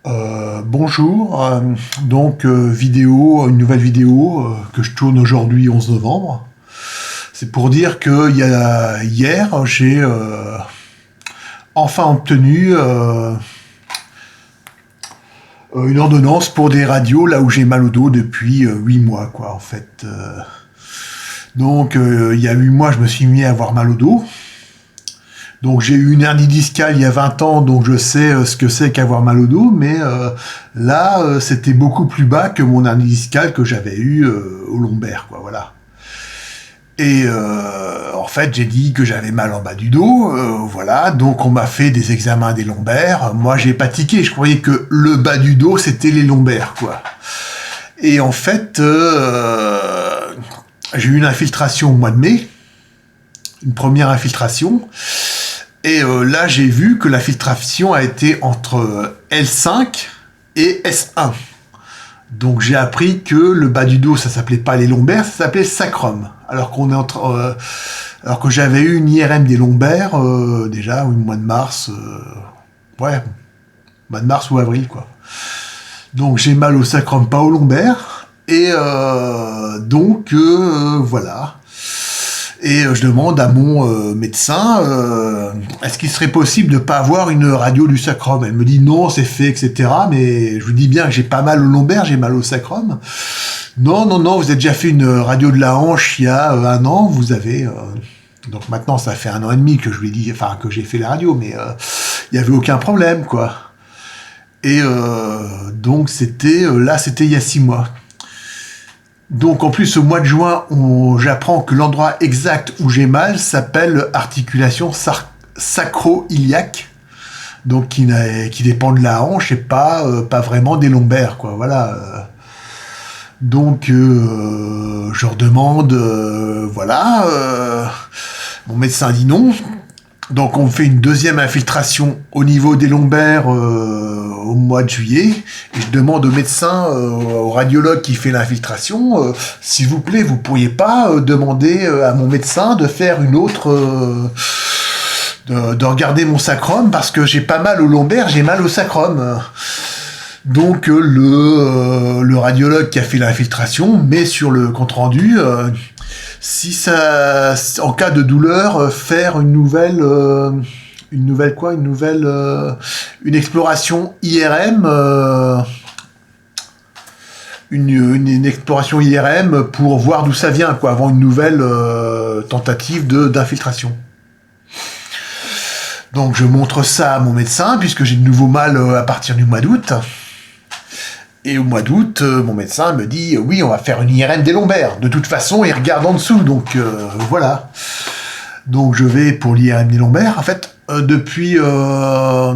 Bonjour, une nouvelle vidéo que je tourne aujourd'hui 11 novembre. C'est pour dire que hier, j'ai enfin obtenu une ordonnance pour des radios là où j'ai mal au dos depuis 8 mois, quoi, en fait. Il y a 8 mois, je me suis mis à avoir mal au dos. Donc j'ai eu une hernie discale il y a 20 ans, donc je sais ce que c'est qu'avoir mal au dos, mais là, c'était beaucoup plus bas que mon hernie discale que j'avais eu au lombaire, quoi, voilà. Et en fait, j'ai dit que j'avais mal en bas du dos, voilà, donc on m'a fait des examens des lombaires. Moi, j'ai pas tiqué, je croyais que le bas du dos, c'était les lombaires, quoi. Et en fait, j'ai eu une infiltration au mois de mai, une première infiltration. Et là, j'ai vu que la filtration a été entre L5 et S1. Donc j'ai appris que le bas du dos, ça s'appelait pas les lombaires, ça s'appelait sacrum. Alors que j'avais eu une IRM des lombaires déjà au mois de mars, mois de mars ou avril, quoi. Donc j'ai mal au sacrum, pas au lombaire. Et voilà. Et je demande à mon médecin, est-ce qu'il serait possible de ne pas avoir une radio du sacrum? Elle me dit non, c'est fait, etc. Mais je vous dis bien que j'ai pas mal au lombaire, j'ai mal au sacrum. Non, vous avez déjà fait une radio de la hanche il y a 1 an, vous avez... donc maintenant, ça fait 1 an et demi que je lui ai dit, enfin, que j'ai fait la radio, mais il n'y avait aucun problème, quoi. Et donc, c'était il y a 6 mois. Donc en plus au mois de juin, j'apprends que l'endroit exact où j'ai mal s'appelle articulation sacro-iliaque, donc qui dépend de la hanche et pas vraiment des lombaires, quoi. Voilà. Je redemande, mon médecin dit non. Donc on fait une deuxième infiltration au niveau des lombaires au mois de juillet. Et je demande au médecin, au radiologue qui fait l'infiltration, s'il vous plaît, vous pourriez pas demander à mon médecin de faire une autre... de regarder mon sacrum, parce que j'ai pas mal au lombaire, j'ai mal au sacrum. Donc le radiologue qui a fait l'infiltration met sur le compte-rendu... en cas de douleur, faire une exploration IRM, une exploration IRM pour voir d'où ça vient, quoi, avant une nouvelle tentative d'infiltration. Donc je montre ça à mon médecin, puisque j'ai de nouveau mal à partir du mois d'août. Et au mois d'août, mon médecin me dit oui, on va faire une IRM des lombaires. De toute façon, il regarde en dessous, donc voilà. Donc je vais pour l'IRM des lombaires. En fait, depuis le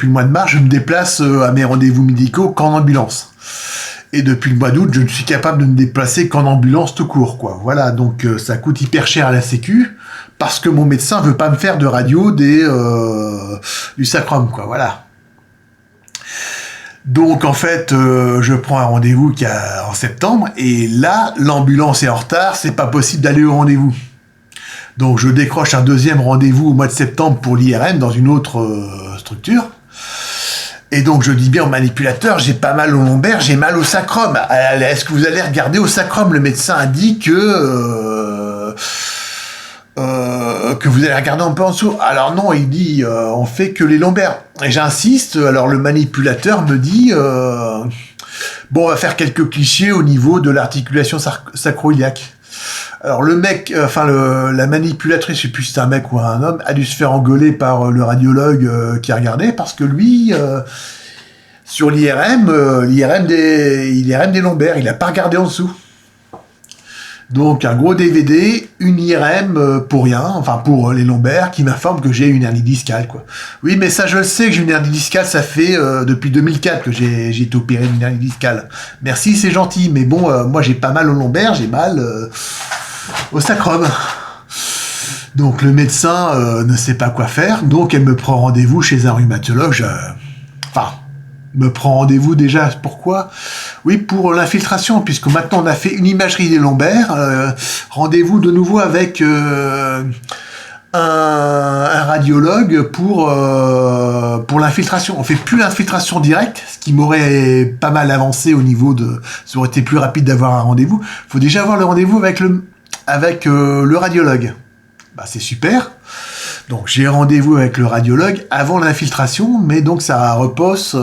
mois de mars, je me déplace à mes rendez-vous médicaux qu'en ambulance. Et depuis le mois d'août, je ne suis capable de me déplacer qu'en ambulance tout court, quoi. Voilà, donc ça coûte hyper cher à la Sécu, parce que mon médecin veut pas me faire de radio du sacrum, quoi. Voilà. Donc en fait, je prends un rendez-vous en septembre, et là, l'ambulance est en retard, c'est pas possible d'aller au rendez-vous. Donc je décroche un deuxième rendez-vous au mois de septembre pour l'IRM dans une autre structure. Et donc je dis bien au manipulateur, j'ai pas mal au lombaire, j'ai mal au sacrum. Est-ce que vous allez regarder au sacrum? Le médecin a dit que vous allez regarder un peu en dessous. Alors non, il dit, on fait que les lombaires. Et j'insiste, alors le manipulateur me dit, bon, on va faire quelques clichés au niveau de l'articulation sacro-iliaque. Alors le mec, la manipulatrice, je sais plus si c'est un mec ou un homme, a dû se faire engueuler par le radiologue qui a regardé, parce que lui, sur l'IRM des lombaires, il a pas regardé en dessous. Donc un gros DVD, une IRM pour rien, enfin pour les lombaires, qui m'informe que j'ai une hernie discale, quoi. Oui, mais ça je le sais que j'ai une hernie discale, ça fait depuis 2004 que j'ai été opéré d'une hernie discale. Merci, c'est gentil, mais bon, moi j'ai pas mal au lombaire, j'ai mal au sacrum. Donc le médecin ne sait pas quoi faire, donc elle me prend rendez-vous chez un rhumatologue, me prend rendez-vous déjà, pourquoi? Oui, pour l'infiltration, puisque maintenant on a fait une imagerie des lombaires, rendez-vous de nouveau avec un radiologue pour l'infiltration. On fait plus l'infiltration directe, ce qui m'aurait pas mal avancé au niveau de... Ça aurait été plus rapide d'avoir un rendez-vous. Il faut déjà avoir le rendez-vous avec le radiologue. Bah, c'est super. Donc j'ai rendez-vous avec le radiologue avant l'infiltration, mais donc ça repousse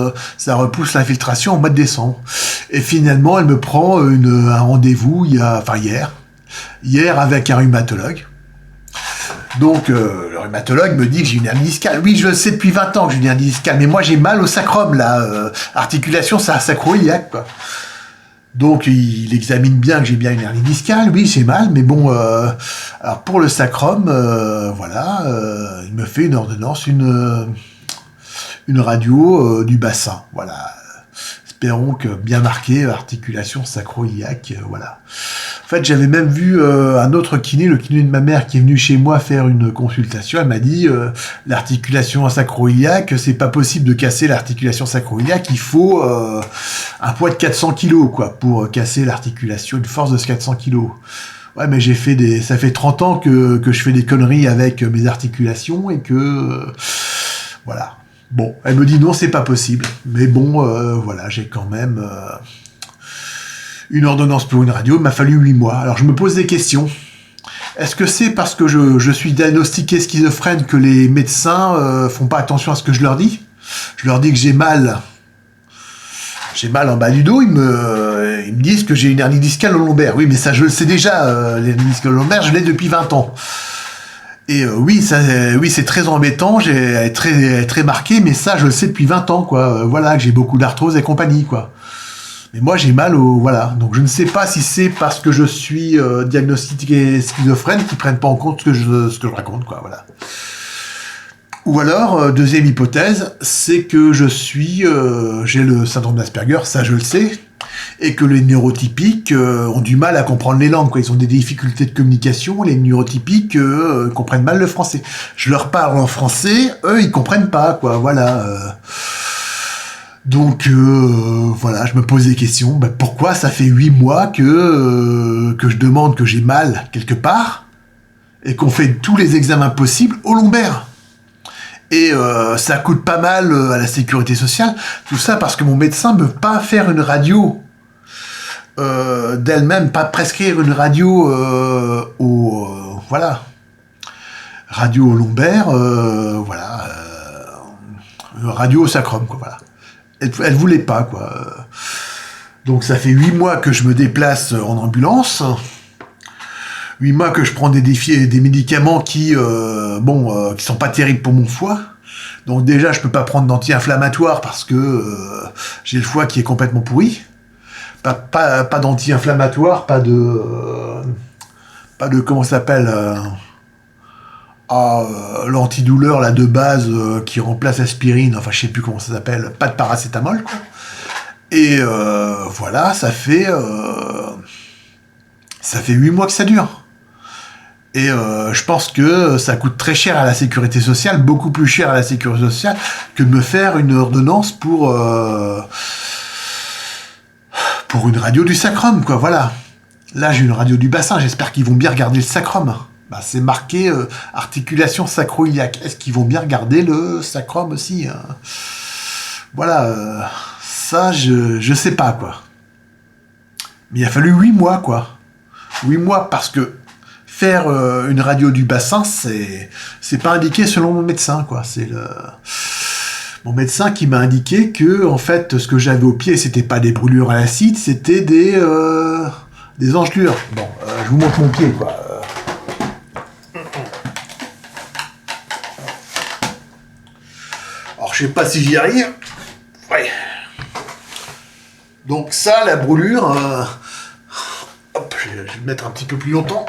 l'infiltration au mois de décembre. Et finalement, elle me prend un rendez-vous hier avec un rhumatologue. Donc le rhumatologue me dit que j'ai une hernie discale. Oui, je le sais depuis 20 ans que j'ai une hernie discale, mais moi j'ai mal au sacrum, là, articulation sacro-iliaque, quoi. Donc il examine bien que j'ai bien une hernie discale, oui j'ai mal, mais bon, alors pour le sacrum, il me fait une ordonnance, une radio du bassin, voilà. Espérons que bien marqué, articulation sacro-iliaque, voilà. En fait, j'avais même vu un autre kiné, le kiné de ma mère, qui est venu chez moi faire une consultation. Elle m'a dit l'articulation sacro-iliaque, c'est pas possible de casser l'articulation sacro-iliaque. Il faut un poids de 400 kilos, quoi, pour casser l'articulation, une force de 400 kilos. Ouais, mais ça fait 30 ans que je fais des conneries avec mes articulations et que voilà. Bon, elle me dit non, c'est pas possible. Mais bon, voilà, j'ai quand même une ordonnance pour une radio. Il m'a fallu 8 mois. Alors je me pose des questions. Est-ce que c'est parce que je suis diagnostiqué schizophrène que les médecins font pas attention à ce que je leur dis ? Je leur dis que j'ai mal en bas du dos, ils me disent que j'ai une hernie discale au lombaire. Oui, mais ça, je le sais déjà, l'hernie discale au lombaire, je l'ai depuis 20 ans. Et oui, c'est très embêtant, j'ai très marqué, mais ça, je le sais depuis 20 ans, quoi. Voilà, que j'ai beaucoup d'arthrose et compagnie, quoi. Mais moi, j'ai mal voilà. Donc, je ne sais pas si c'est parce que je suis diagnostiqué schizophrène qu'ils prennent pas en compte ce que je raconte, quoi, voilà. Ou alors, deuxième hypothèse, c'est que j'ai le syndrome d'Asperger, ça je le sais, et que les neurotypiques ont du mal à comprendre les langues, quoi. Ils ont des difficultés de communication, les neurotypiques comprennent mal le français. Je leur parle en français, eux ils comprennent pas, quoi, voilà. Donc voilà, je me pose des questions. Ben, pourquoi ça fait 8 mois que je demande que j'ai mal quelque part, et qu'on fait tous les examens possibles au lombaire ? Et ça coûte pas mal à la sécurité sociale. Tout ça parce que mon médecin ne veut pas faire une radio d'elle-même, pas prescrire une radio radio au lombaire, radio au sacrum, quoi, voilà. Elle voulait pas, quoi. Donc ça fait 8 mois que je me déplace en ambulance. 8 mois que je prends des médicaments qui sont pas terribles pour mon foie. Donc déjà, je peux pas prendre d'anti-inflammatoire parce que j'ai le foie qui est complètement pourri. Pas d'anti-inflammatoire, pas de comment ça s'appelle l'antidouleur là de base qui remplace l'aspirine. Enfin, je sais plus comment ça s'appelle. Pas de paracétamol, quoi. Et voilà, ça fait 8 mois que ça dure. Et je pense que ça coûte très cher à la sécurité sociale, beaucoup plus cher à la sécurité sociale que de me faire une ordonnance pour une radio du sacrum, quoi, voilà. Là, j'ai une radio du bassin, j'espère qu'ils vont bien regarder le sacrum. Bah, c'est marqué articulation sacro-iliaque. Est-ce qu'ils vont bien regarder le sacrum aussi, hein ? Voilà, ça, je sais pas, quoi. Mais il a fallu 8 mois, quoi. 8 mois parce que faire une radio du bassin, c'est pas indiqué selon mon médecin, quoi. C'est mon médecin qui m'a indiqué que, en fait, ce que j'avais au pied, c'était pas des brûlures à l'acide, c'était des engelures. Bon, je vous montre mon pied, quoi. Alors, je sais pas si j'y arrive. Ouais. Donc ça, la brûlure, je vais le mettre un petit peu plus longtemps.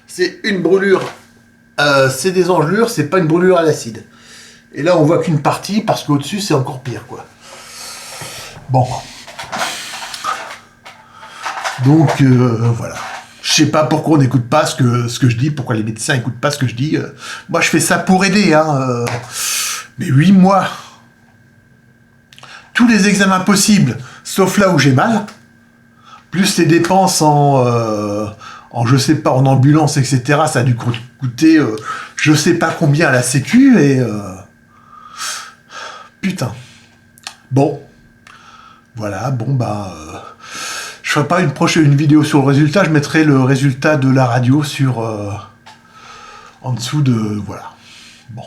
C'est une brûlure, c'est des engelures, c'est pas une brûlure à l'acide. Et là, on voit qu'une partie, parce qu'au-dessus, c'est encore pire, quoi. Bon. Donc, voilà. Je sais pas pourquoi on n'écoute pas ce que je dis, pourquoi les médecins n'écoutent pas ce que je dis. Moi, je fais ça pour aider, hein. Mais 8 mois. Tous les examens possibles, sauf là où j'ai mal, plus les dépenses en je sais pas, en ambulance, etc. Ça a dû coûter je sais pas combien à la sécu, et putain. Bon, voilà, bon bah... je ferai pas une vidéo sur le résultat, je mettrai le résultat de la radio sur... en dessous de... voilà. Bon.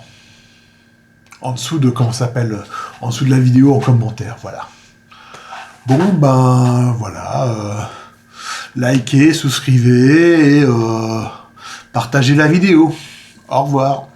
En dessous de... comment ça s'appelle, en dessous de la vidéo, en commentaire, voilà. Bon, ben... voilà. Likez, souscrivez, et partagez la vidéo. Au revoir.